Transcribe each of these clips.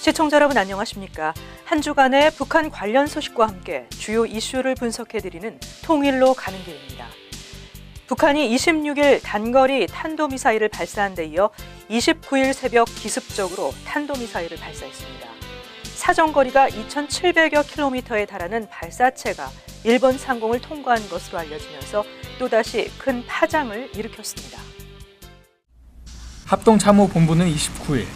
시청자 여러분 안녕하십니까? 한 주간의 북한 관련 소식과 함께 주요 이슈를 분석해드리는 통일로 가는 길입니다. 북한이 26일 단거리 탄도미사일을 발사한 데 이어 29일 새벽 기습적으로 탄도미사일을 발사했습니다. 사정거리가 2,700여 킬로미터에 달하는 발사체가 일본 상공을 통과한 것으로 알려지면서 또다시 큰 파장을 일으켰습니다. 합동참모본부는 29일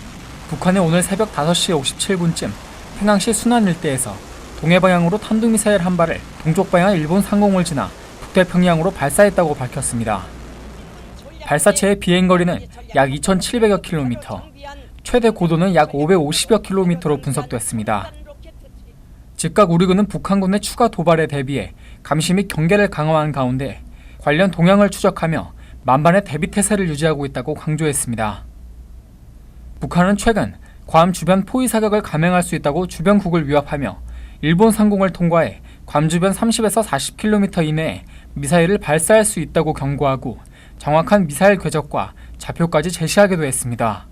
북한이 오늘 새벽 5시 57분쯤 평양시 순안 일대에서 동해 방향으로 탄도미사일 한 발을 동쪽 방향 일본 상공을 지나 북태평양으로 발사했다고 밝혔습니다. 발사체의 비행거리는 약 2,700여 킬로미터, 최대 고도는 약 550여 킬로미터로 분석됐습니다. 즉각 우리군은 북한군의 추가 도발에 대비해 감시 및 경계를 강화한 가운데 관련 동향을 추적하며 만반의 대비 태세를 유지하고 있다고 강조했습니다. 북한은 최근 괌 주변 포위 사격을 감행할 수 있다고 주변국을 위협하며 일본 상공을 통과해 괌 주변 30에서 40km 이내에 미사일을 발사할 수 있다고 경고하고 정확한 미사일 궤적과 좌표까지 제시하기도 했습니다.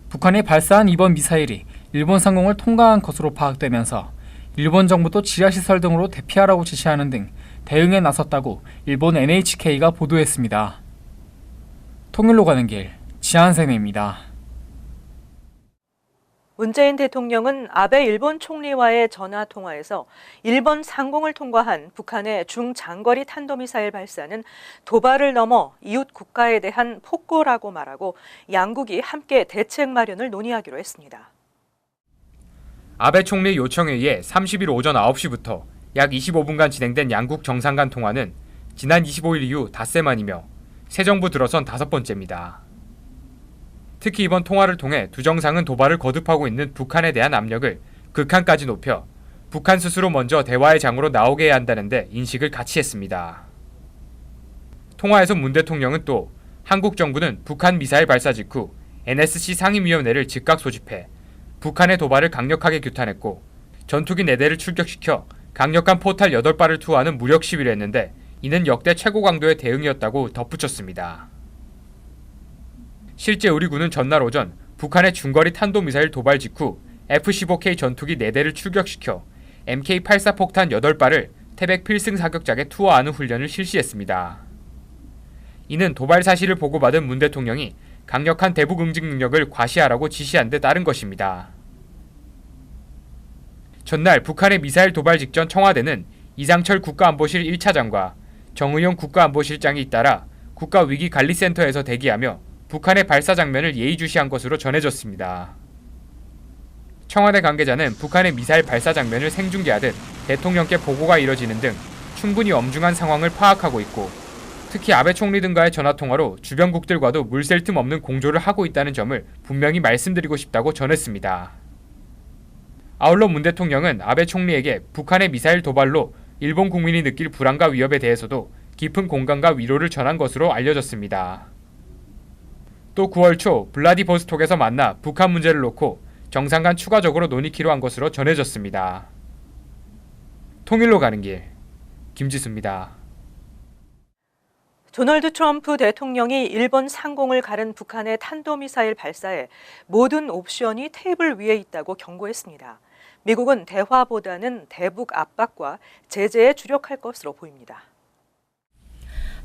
북한이 발사한 이번 미사일이 일본 상공을 통과한 것으로 파악되면서 일본 정부도 지하시설 등으로 대피하라고 지시하는 등 대응에 나섰다고 일본 NHK가 보도했습니다. 통일로 가는 길, 지한샘입니다. 문재인 대통령은 아베 일본 총리와의 전화 통화에서 일본 상공을 통과한 북한의 중장거리 탄도미사일 발사는 도발을 넘어 이웃 국가에 대한 폭거라고 말하고 양국이 함께 대책 마련을 논의하기로 했습니다. 아베 총리 요청에 의해 30일 오전 9시부터 약 25분간 진행된 양국 정상 간 통화는 지난 25일 이후 닷새만이며 새 정부 들어선 5번째입니다. 특히 이번 통화를 통해 두 정상은 도발을 거듭하고 있는 북한에 대한 압력을 극한까지 높여 북한 스스로 먼저 대화의 장으로 나오게 해야 한다는 데 인식을 같이 했습니다. 통화에서 문 대통령은 또 한국 정부는 북한 미사일 발사 직후 NSC 상임위원회를 즉각 소집해 북한의 도발을 강력하게 규탄했고 전투기 4대를 출격시켜 강력한 포탈 8발을 투하하는 무력 시위를 했는데 이는 역대 최고 강도의 대응이었다고 덧붙였습니다. 실제 우리 군은 전날 오전 북한의 중거리 탄도미사일 도발 직후 F-15K 전투기 4대를 출격시켜 MK-84 폭탄 8발을 태백 필승 사격장에 투하하는 훈련을 실시했습니다. 이는 도발 사실을 보고받은 문 대통령이 강력한 대북 응징 능력을 과시하라고 지시한 데 따른 것입니다. 전날 북한의 미사일 도발 직전 청와대는 이상철 국가안보실 1차장과 정의용 국가안보실장이 잇따라 국가위기관리센터에서 대기하며 북한의 발사 장면을 예의주시한 것으로 전해졌습니다. 청와대 관계자는 북한의 미사일 발사 장면을 생중계하듯 대통령께 보고가 이뤄지는 등 충분히 엄중한 상황을 파악하고 있고 특히 아베 총리 등과의 전화통화로 주변국들과도 물샐 틈 없는 공조를 하고 있다는 점을 분명히 말씀드리고 싶다고 전했습니다. 아울러 문 대통령은 아베 총리에게 북한의 미사일 도발로 일본 국민이 느낄 불안과 위협에 대해서도 깊은 공감과 위로를 전한 것으로 알려졌습니다. 또 9월 초 블라디보스톡에서 만나 북한 문제를 놓고 정상 간 추가적으로 논의키로 한 것으로 전해졌습니다. 통일로 가는 길, 김지수입니다. 도널드 트럼프 대통령이 일본 상공을 가른 북한의 탄도미사일 발사에 모든 옵션이 테이블 위에 있다고 경고했습니다. 미국은 대화보다는 대북 압박과 제재에 주력할 것으로 보입니다.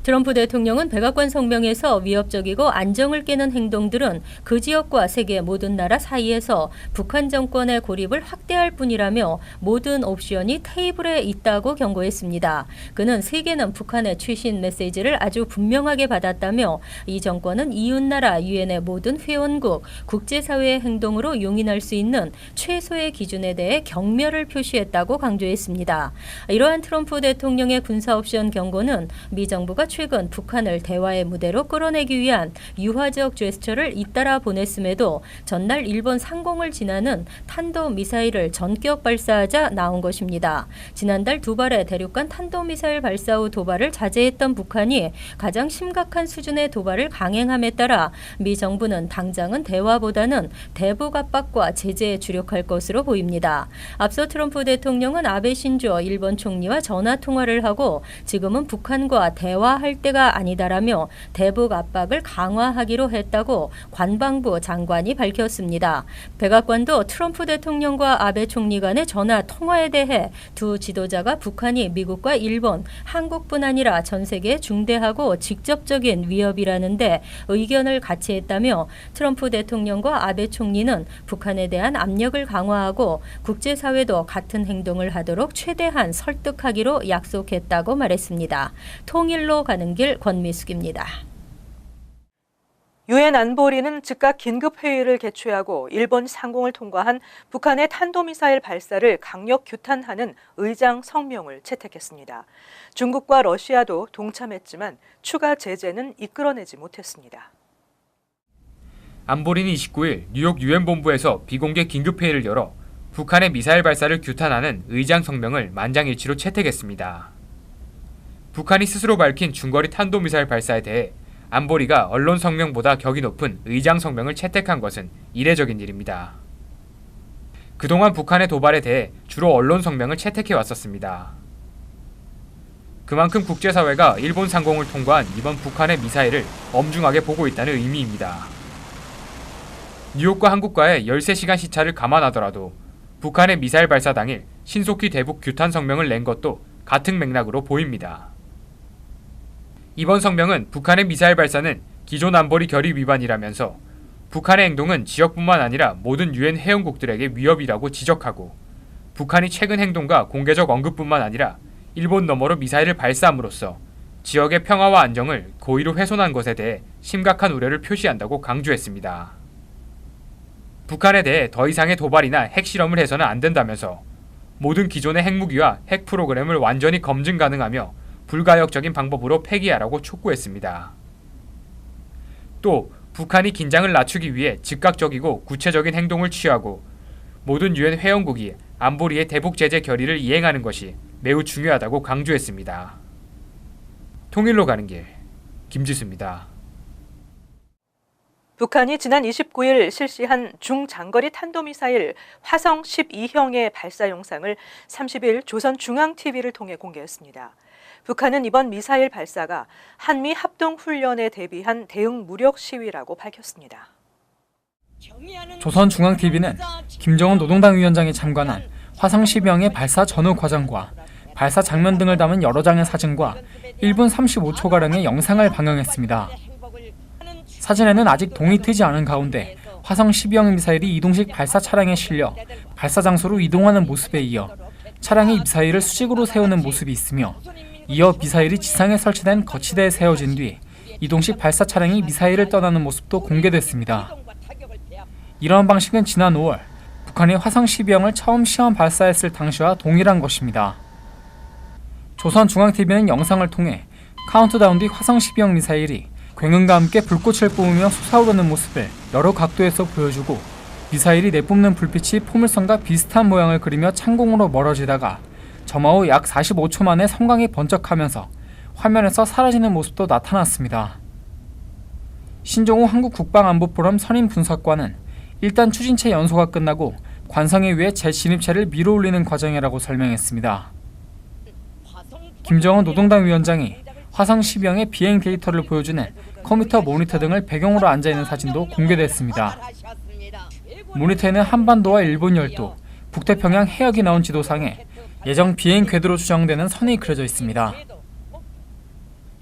트럼프 대통령은 백악관 성명에서 위협적이고 안정을 깨는 행동들은 그 지역과 세계 모든 나라 사이에서 북한 정권의 고립을 확대할 뿐이라며 모든 옵션이 테이블에 있다고 경고했습니다. 그는 세계는 북한의 최신 메시지를 아주 분명하게 받았다며 이 정권은 이웃나라 유엔의 모든 회원국, 국제사회의 행동으로 용인할 수 있는 최소의 기준에 대해 경멸을 표시했다고 강조했습니다. 이러한 트럼프 대통령의 군사 옵션 경고는 미 정부가 최근 북한을 대화의 무대로 끌어내기 위한 유화적 제스처를 잇따라 보냈음에도 전날 일본 상공을 지나는 탄도미사일을 전격 발사하자 나온 것입니다. 지난달 2발의 대륙간 탄도미사일 발사 후 도발을 자제했던 북한이 가장 심각한 수준의 도발을 강행함에 따라 미 정부는 당장은 대화보다는 대북 압박과 제재에 주력할 것으로 보입니다. 앞서 트럼프 대통령은 아베 신조 일본 총리와 전화 통화를 하고 지금은 북한과 대화 좋아할 때가 아니다라며 대북 압박을 강화하기로 했다고 관방부 장관이 밝혔습니다. 백악관도 트럼프 대통령과 아베 총리 간의 전화 통화에 대해 두 지도자가 북한이 미국과 일본, 한국뿐 아니라 전 세계에 중대하고 직접적인 위협이라는데 의견을 같이 했다며 트럼프 대통령과 아베 총리는 북한에 대한 압력을 강화하고 국제사회도 같은 행동을 하도록 최대한 설득하기로 약속했다고 말했습니다. 통일로 가는 길 권미숙입니다. 유엔 안보리는 즉각 긴급회의를 개최하고 일본 상공을 통과한 북한의 탄도미사일 발사를 강력 규탄하는 의장 성명을 채택했습니다. 중국과 러시아도 동참했지만 추가 제재는 이끌어내지 못했습니다. 안보리는 29일 뉴욕 유엔 본부에서 비공개 긴급회의를 열어 북한의 미사일 발사를 규탄하는 의장 성명을 만장일치로 채택했습니다. 북한이 스스로 밝힌 중거리 탄도미사일 발사에 대해 안보리가 언론 성명보다 격이 높은 의장 성명을 채택한 것은 이례적인 일입니다. 그동안 북한의 도발에 대해 주로 언론 성명을 채택해 왔었습니다. 그만큼 국제사회가 일본 상공을 통과한 이번 북한의 미사일을 엄중하게 보고 있다는 의미입니다. 뉴욕과 한국과의 13시간 시차를 감안하더라도 북한의 미사일 발사 당일 신속히 대북 규탄 성명을 낸 것도 같은 맥락으로 보입니다. 이번 성명은 북한의 미사일 발사는 기존 안보리 결의 위반이라면서 북한의 행동은 지역뿐만 아니라 모든 유엔 회원국들에게 위협이라고 지적하고 북한이 최근 행동과 공개적 언급뿐만 아니라 일본 너머로 미사일을 발사함으로써 지역의 평화와 안정을 고의로 훼손한 것에 대해 심각한 우려를 표시한다고 강조했습니다. 북한에 대해 더 이상의 도발이나 핵실험을 해서는 안 된다면서 모든 기존의 핵무기와 핵 프로그램을 완전히 검증 가능하며 불가역적인 방법으로 폐기하라고 촉구했습니다. 또 북한이 긴장을 낮추기 위해 즉각적이고 구체적인 행동을 취하고 모든 유엔 회원국이 안보리의 대북 제재 결의를 이행하는 것이 매우 중요하다고 강조했습니다. 통일로 가는 길, 김지수입니다. 북한이 지난 29일 실시한 중장거리 탄도미사일 화성 12형의 발사 영상을 30일 조선중앙TV를 통해 공개했습니다. 북한은 이번 미사일 발사가 한미 합동훈련에 대비한 대응 무력 시위라고 밝혔습니다. 조선중앙TV는 김정은 노동당 위원장이 참관한 화성 12형의 발사 전후 과정과 발사 장면 등을 담은 여러 장의 사진과 1분 35초가량의 영상을 방영했습니다. 사진에는 아직 동이 트지 않은 가운데 화성 12형 미사일이 이동식 발사 차량에 실려 발사 장소로 이동하는 모습에 이어 차량이 미사일을 수직으로 세우는 모습이 있으며 이어 미사일이 지상에 설치된 거치대에 세워진 뒤 이동식 발사 차량이 미사일을 떠나는 모습도 공개됐습니다. 이러한 방식은 지난 5월 북한이 화성 12형을 처음 시험 발사했을 당시와 동일한 것입니다. 조선중앙TV는 영상을 통해 카운트다운 뒤 화성 12형 미사일이 굉음과 함께 불꽃을 뿜으며 솟아오르는 모습을 여러 각도에서 보여주고 미사일이 내뿜는 불빛이 포물선과 비슷한 모양을 그리며 창공으로 멀어지다가 점화 후 약 45초 만에 섬광이 번쩍하면서 화면에서 사라지는 모습도 나타났습니다. 신종우 한국국방안보포럼 선임 분석관은 일단 추진체 연소가 끝나고 관성에 의해 재진입체를 밀어올리는 과정이라고 설명했습니다. 김정은 노동당 위원장이 화성 12형의 비행 데이터를 보여주는 컴퓨터 모니터 등을 배경으로 앉아있는 사진도 공개됐습니다. 모니터에는 한반도와 일본 열도, 북태평양 해역이 나온 지도상에 예정 비행 궤도로 추정되는 선이 그려져 있습니다.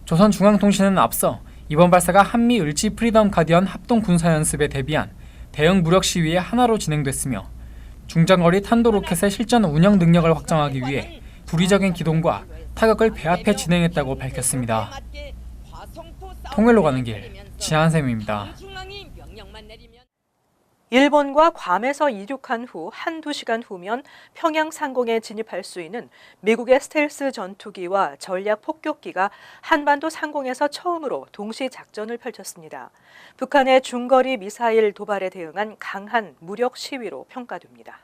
조선중앙통신은 앞서 이번 발사가 한미 을지 프리덤 가디언 합동 군사연습에 대비한 대응 무력 시위의 하나로 진행됐으며 중장거리 탄도 로켓의 실전 운영 능력을 확장하기 위해 불의적인 기동과 타격을 배합해 진행했다고 밝혔습니다. 통일로 가는 길, 지한샘입니다. 일본과 괌에서 이륙한 후 한두 시간 후면 평양 상공에 진입할 수 있는 미국의 스텔스 전투기와 전략 폭격기가 한반도 상공에서 처음으로 동시 작전을 펼쳤습니다. 북한의 중거리 미사일 도발에 대응한 강한 무력 시위로 평가됩니다.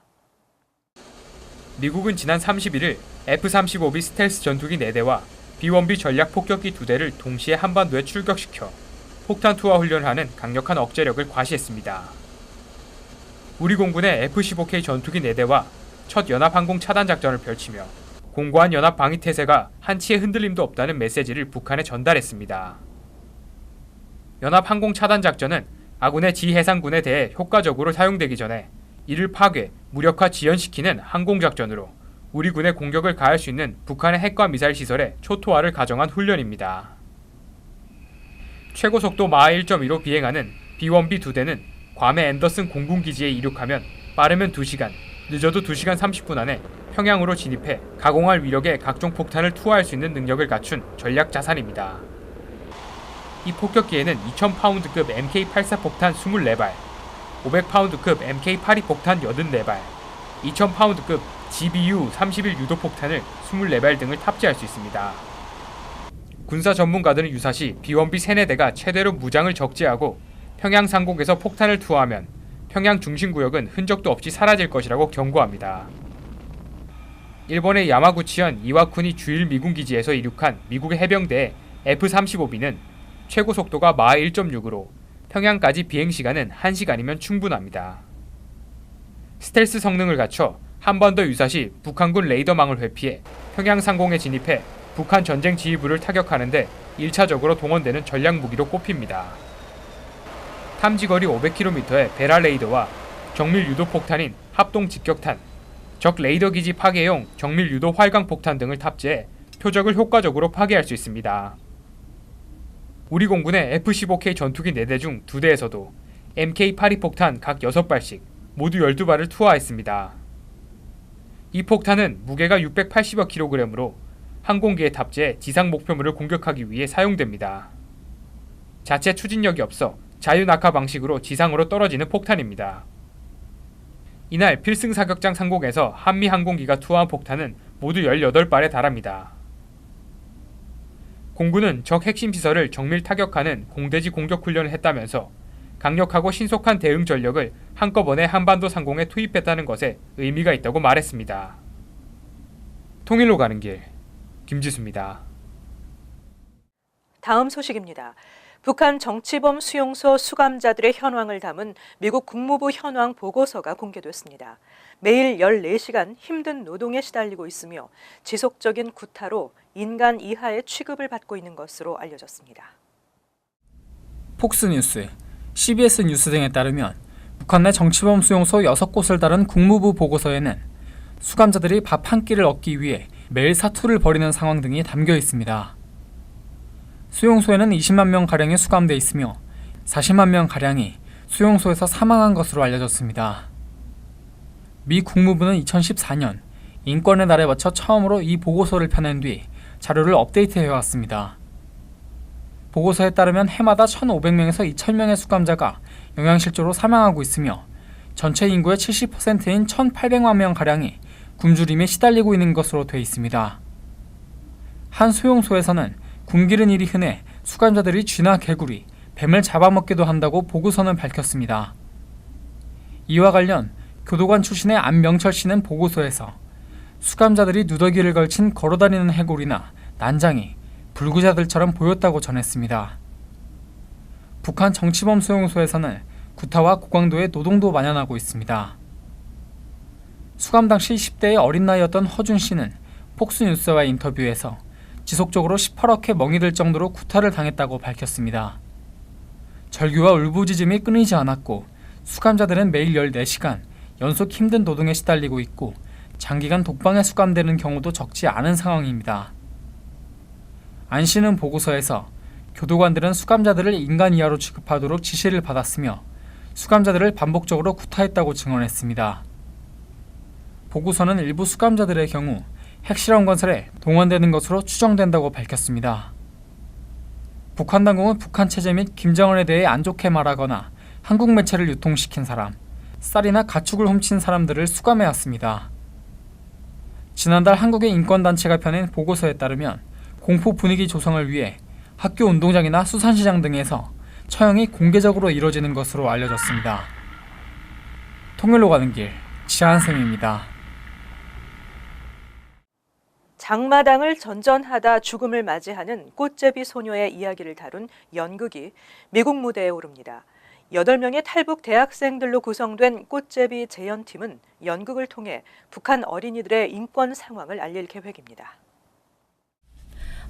미국은 지난 31일 F-35B 스텔스 전투기 4대와 B-1B 전략 폭격기 2대를 동시에 한반도에 출격시켜 폭탄 투하 훈련을 하는 강력한 억제력을 과시했습니다. 우리 공군의 F-15K 전투기 4대와 첫 연합항공 차단 작전을 펼치며 공고한 연합 방위 태세가 한치의 흔들림도 없다는 메시지를 북한에 전달했습니다. 연합 항공 차단 작전은 아군의 지해상군에 대해 효과적으로 사용되기 전에 이를 파괴, 무력화 지연시키는 항공작전으로 우리 군의 공격을 가할 수 있는 북한의 핵과 미사일 시설의 초토화를 가정한 훈련입니다. 최고 속도 마하 1.2로 비행하는 B-1B 2대는 괌의 앤더슨 공군기지에 이륙하면 빠르면 2시간, 늦어도 2시간 30분 안에 평양으로 진입해 가공할 위력의 각종 폭탄을 투하할 수 있는 능력을 갖춘 전략 자산입니다. 이 폭격기에는 2000파운드급 MK84 폭탄 24발, 500파운드급 MK82 폭탄 84발, 2000파운드급 GBU-31 유도 폭탄을 24발 등을 탑재할 수 있습니다. 군사 전문가들은 유사시 B-1B 3-4대가 최대로 무장을 적재하고 평양 상공에서 폭탄을 투하하면 평양 중심구역은 흔적도 없이 사라질 것이라고 경고합니다. 일본의 야마구치현 이와쿠니 주일 미군 기지에서 이륙한 미국의 해병대의 F-35B는 최고 속도가 마하 1.6으로 평양까지 비행시간은 1시간이면 충분합니다. 스텔스 성능을 갖춰 한 번 더 유사시 북한군 레이더망을 회피해 평양 상공에 진입해 북한 전쟁 지휘부를 타격하는데 1차적으로 동원되는 전략 무기로 꼽힙니다. 탐지거리 500km의 베라 레이더와 정밀 유도 폭탄인 합동 직격탄, 적 레이더 기지 파괴용 정밀 유도 활강 폭탄 등을 탑재해 표적을 효과적으로 파괴할 수 있습니다. 우리 공군의 F-15K 전투기 4대 중 2대에서도 MK82 폭탄 각 6발씩 모두 12발을 투하했습니다. 이 폭탄은 무게가 680여 kg으로 항공기에 탑재해 지상 목표물을 공격하기 위해 사용됩니다. 자체 추진력이 없어 자유낙하 방식으로 지상으로 떨어지는 폭탄입니다. 이날 필승사격장 상공에서 한미 항공기가 투하한 폭탄은 모두 18발에 달합니다. 공군은 적 핵심 시설을 정밀 타격하는 공대지 공격 훈련을 했다면서 강력하고 신속한 대응 전력을 한꺼번에 한반도 상공에 투입했다는 것에 의미가 있다고 말했습니다. 통일로 가는 길, 김지수입니다. 다음 소식입니다. 북한 정치범 수용소 수감자들의 현황을 담은 미국 국무부 현황 보고서가 공개됐습니다. 매일 14시간 힘든 노동에 시달리고 있으며 지속적인 구타로 인간 이하의 취급을 받고 있는 것으로 알려졌습니다. 폭스뉴스, CBS 뉴스 등에 따르면 북한 내 정치범 수용소 6곳을 다룬 국무부 보고서에는 수감자들이 밥 한 끼를 얻기 위해 매일 사투를 벌이는 상황 등이 담겨 있습니다. 수용소에는 20만 명가량이 수감돼 있으며 40만 명가량이 수용소에서 사망한 것으로 알려졌습니다. 미 국무부는 2014년 인권의 날에 맞춰 처음으로 이 보고서를 펴낸 뒤 자료를 업데이트해왔습니다. 보고서에 따르면 해마다 1,500명에서 2,000명의 수감자가 영양실조로 사망하고 있으며 전체 인구의 70%인 1,800만 명가량이 굶주림에 시달리고 있는 것으로 돼 있습니다. 한 수용소에서는 굶기는 일이 흔해 수감자들이 쥐나 개구리, 뱀을 잡아먹기도 한다고 보고서는 밝혔습니다. 이와 관련 교도관 출신의 안명철 씨는 보고서에서 수감자들이 누더기를 걸친 걸어다니는 해골이나 난장이 불구자들처럼 보였다고 전했습니다. 북한 정치범 수용소에서는 구타와 고강도의 노동도 만연하고 있습니다. 수감 당시 10대의 어린 나이였던 허준 씨는 폭스뉴스와의 인터뷰에서 지속적으로 시퍼렇게 멍이 들 정도로 구타를 당했다고 밝혔습니다. 절규와 울부짖음이 끊이지 않았고 수감자들은 매일 14시간 연속 힘든 노동에 시달리고 있고 장기간 독방에 수감되는 경우도 적지 않은 상황입니다. 안 씨는 보고서에서 교도관들은 수감자들을 인간 이하로 취급하도록 지시를 받았으며 수감자들을 반복적으로 구타했다고 증언했습니다. 보고서는 일부 수감자들의 경우 핵실험 건설에 동원되는 것으로 추정된다고 밝혔습니다. 북한 당국은 북한 체제 및 김정은에 대해 안 좋게 말하거나 한국 매체를 유통시킨 사람, 쌀이나 가축을 훔친 사람들을 수감해왔습니다. 지난달 한국의 인권단체가 펴낸 보고서에 따르면 공포 분위기 조성을 위해 학교 운동장이나 수산시장 등에서 처형이 공개적으로 이뤄지는 것으로 알려졌습니다. 통일로 가는 길, 지한샘입니다. 장마당을 전전하다 죽음을 맞이하는 꽃제비 소녀의 이야기를 다룬 연극이 미국 무대에 오릅니다. 8명의 탈북 대학생들로 구성된 꽃제비 재연팀은 연극을 통해 북한 어린이들의 인권 상황을 알릴 계획입니다.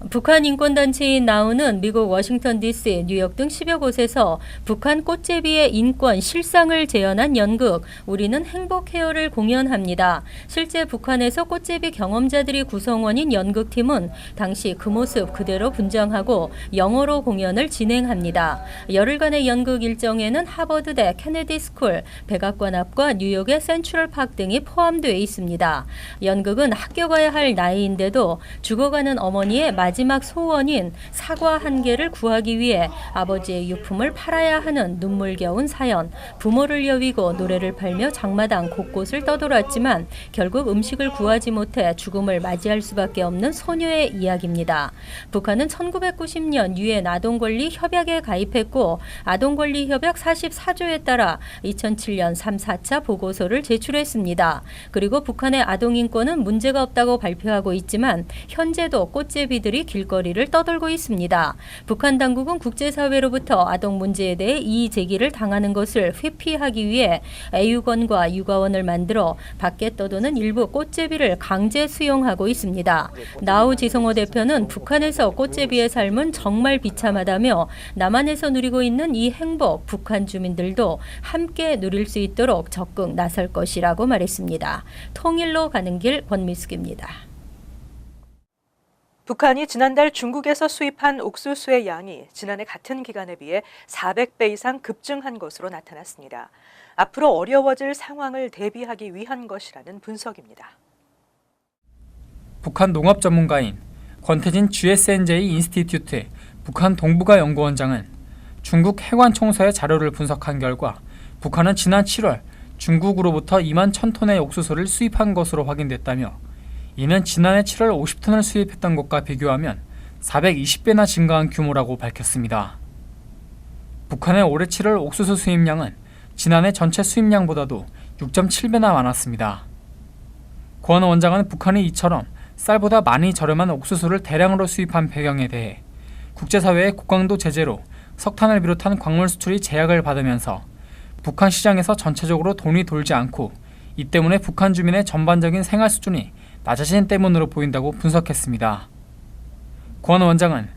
북한 인권단체인 나우는 미국 워싱턴 DC, 뉴욕 등 10여 곳에서 북한 꽃제비의 인권 실상을 재현한 연극 우리는 행복해요를 공연합니다. 실제 북한에서 꽃제비 경험자들이 구성원인 연극팀은 당시 그 모습 그대로 분장하고 영어로 공연을 진행합니다. 열흘간의 연극 일정에는 하버드대, 케네디 스쿨, 백악관 앞과 뉴욕의 센트럴 파크 등이 포함되어 있습니다. 연극은 학교 가야 할 나이인데도 죽어가는 어머니의 마지막 소원인 사과 한 개를 구하기 위해 아버지의 유품을 팔아야 하는 눈물겨운 사연, 부모를 여위고 노래를 팔며 장마당 곳곳을 떠돌았지만 결국 음식을 구하지 못해 죽음을 맞이할 수밖에 없는 소녀의 이야기입니다. 북한은 1990년 유엔 아동권리 협약에 가입했고 아동권리 협약 44조에 따라 2007년 3, 4차 보고서를 제출했습니다. 그리고 북한의 아동인권은 문제가 없다고 발표하고 있지만 현재도 꽃제비들이 길거리를 떠돌고 있습니다. 북한 당국은 국제사회로부터 아동 문제에 대해 이의 제기를 당하는 것을 회피하기 위해 애유건과 육아원을 만들어 밖에 떠도는 일부 꽃제비를 강제 수용하고 있습니다. 나우 지성호 대표는 북한에서 꽃제비의 삶은 정말 비참하다며 남한에서 누리고 있는 이 행복 북한 주민들도 함께 누릴 수 있도록 적극 나설 것이라고 말했습니다. 통일로 가는 길 권미숙입니다. 북한이 지난달 중국에서 수입한 옥수수의 양이 지난해 같은 기간에 비해 400배 이상 급증한 것으로 나타났습니다. 앞으로 어려워질 상황을 대비하기 위한 것이라는 분석입니다. 북한 농업 전문가인 권태진 GSNJ 인스티튜트 북한 동북아 연구원장은 중국 해관 총서의 자료를 분석한 결과 북한은 지난 7월 중국으로부터 2만 1,000톤의 옥수수를 수입한 것으로 확인됐다며 이는 지난해 7월 50톤을 수입했던 것과 비교하면 420배나 증가한 규모라고 밝혔습니다. 북한의 올해 7월 옥수수 수입량은 지난해 전체 수입량보다도 6.7배나 많았습니다. 권 원장은 북한이 이처럼 쌀보다 많이 저렴한 옥수수를 대량으로 수입한 배경에 대해 국제사회의 고강도 제재로 석탄을 비롯한 광물 수출이 제약을 받으면서 북한 시장에서 전체적으로 돈이 돌지 않고 이 때문에 북한 주민의 전반적인 생활 수준이 낮아진 때문으로 보인다고 분석했습니다. 권 원장은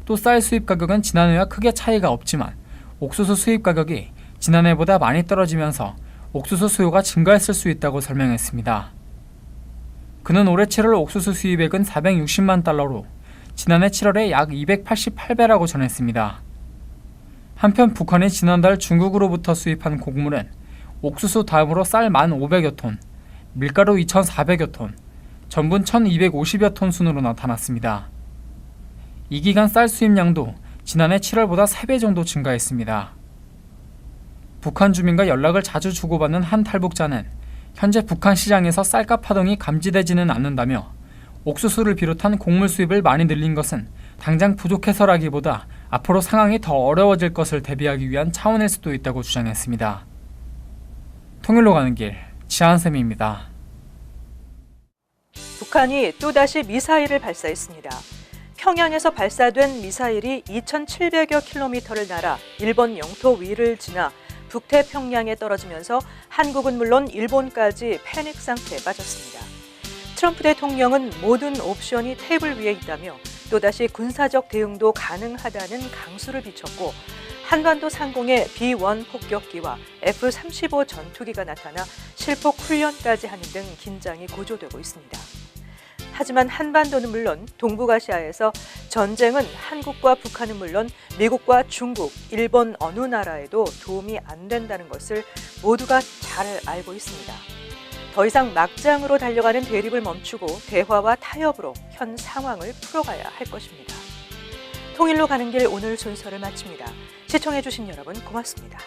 또 쌀 수입 가격은 지난해와 크게 차이가 없지만 옥수수 수입 가격이 지난해보다 많이 떨어지면서 옥수수 수요가 증가했을 수 있다고 설명했습니다. 그는 올해 7월 옥수수 수입액은 460만 달러로 지난해 7월에 약 288배라고 전했습니다. 한편 북한이 지난달 중국으로부터 수입한 곡물은 옥수수 다음으로 쌀 1,500여 톤, 밀가루 2,400여 톤, 전분 1,250여 톤 순으로 나타났습니다. 이 기간 쌀 수입량도 지난해 7월보다 3배 정도 증가했습니다. 북한 주민과 연락을 자주 주고받는 한 탈북자는 현재 북한 시장에서 쌀값 하동이 감지되지는 않는다며 옥수수를 비롯한 곡물 수입을 많이 늘린 것은 당장 부족해서라기보다 앞으로 상황이 더 어려워질 것을 대비하기 위한 차원일 수도 있다고 주장했습니다. 통일로 가는 길, 지한쌤입니다. 북한이 또다시 미사일을 발사했습니다. 평양에서 발사된 미사일이 2,700여 킬로미터를 날아 일본 영토 위를 지나 북태평양에 떨어지면서 한국은 물론 일본까지 패닉 상태에 빠졌습니다. 트럼프 대통령은 모든 옵션이 테이블 위에 있다며 또다시 군사적 대응도 가능하다는 강수를 비췄고 한반도 상공에 B-1 폭격기와 F-35 전투기가 나타나 실폭 훈련까지 하는 등 긴장이 고조되고 있습니다. 하지만 한반도는 물론 동북아시아에서 전쟁은 한국과 북한은 물론 미국과 중국, 일본 어느 나라에도 도움이 안 된다는 것을 모두가 잘 알고 있습니다. 더 이상 막장으로 달려가는 대립을 멈추고 대화와 타협으로 현 상황을 풀어가야 할 것입니다. 통일로 가는 길 오늘 순서를 마칩니다. 시청해주신 여러분 고맙습니다.